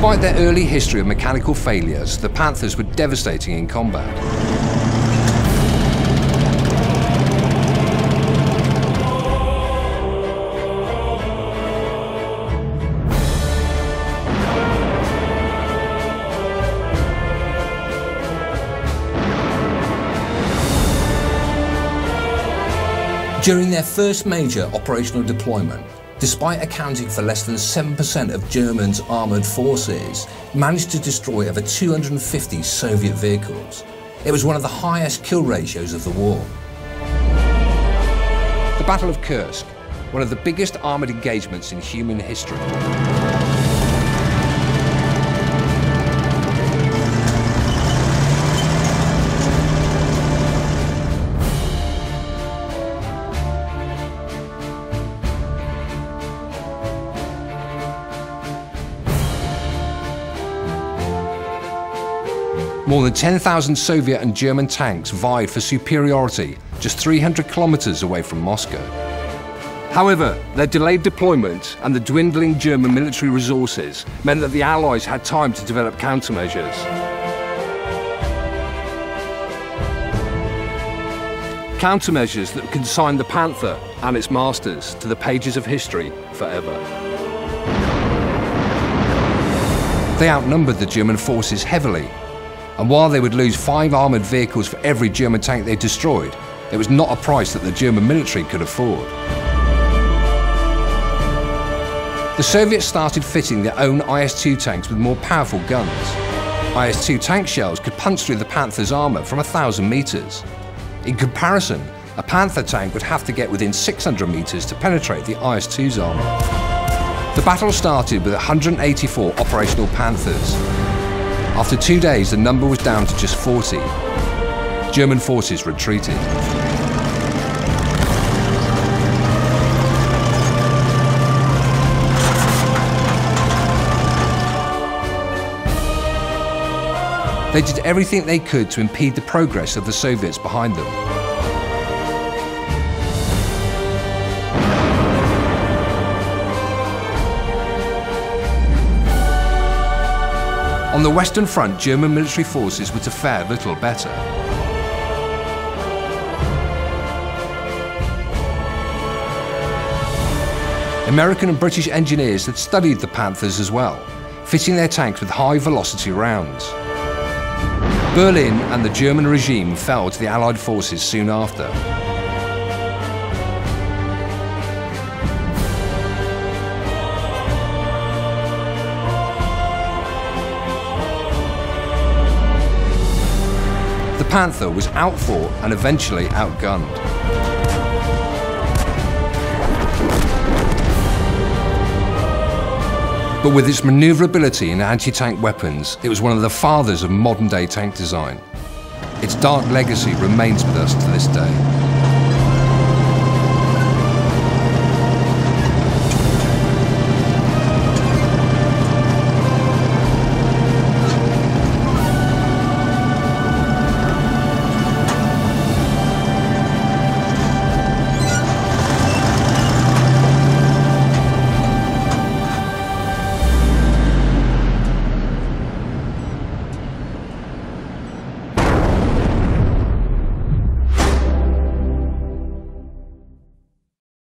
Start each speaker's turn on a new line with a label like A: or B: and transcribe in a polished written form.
A: Despite their early history of mechanical failures, the Panthers were devastating in combat. During their first major operational deployment, despite accounting for less than 7% of Germany's armoured forces, managed to destroy over 250 Soviet vehicles. It was one of the highest kill ratios of the war. The Battle of Kursk, one of the biggest armoured engagements in human history. More than 10,000 Soviet and German tanks vied for superiority just 300 kilometers away from Moscow. However, their delayed deployment and the dwindling German military resources meant that the Allies had time to develop countermeasures. Countermeasures that consigned the Panther and its masters to the pages of history forever. They outnumbered the German forces heavily, and while they would lose 5 armoured vehicles for every German tank they destroyed, it was not a price that the German military could afford. The Soviets started fitting their own IS-2 tanks with more powerful guns. IS-2 tank shells could punch through the Panther's armour from 1,000 metres. In comparison, a Panther tank would have to get within 600 metres to penetrate the IS-2's armour. The battle started with 184 operational Panthers. After 2 days, the number was down to just 40. German forces retreated. They did everything they could to impede the progress of the Soviets behind them. On the Western Front, German military forces were to fare little better. American and British engineers had studied the Panthers as well, fitting their tanks with high-velocity rounds. Berlin and the German regime fell to the Allied forces soon after. The Panther was outfought and eventually outgunned. But with its maneuverability and anti-tank weapons, it was one of the fathers of modern-day tank design. Its dark legacy remains with us to this day.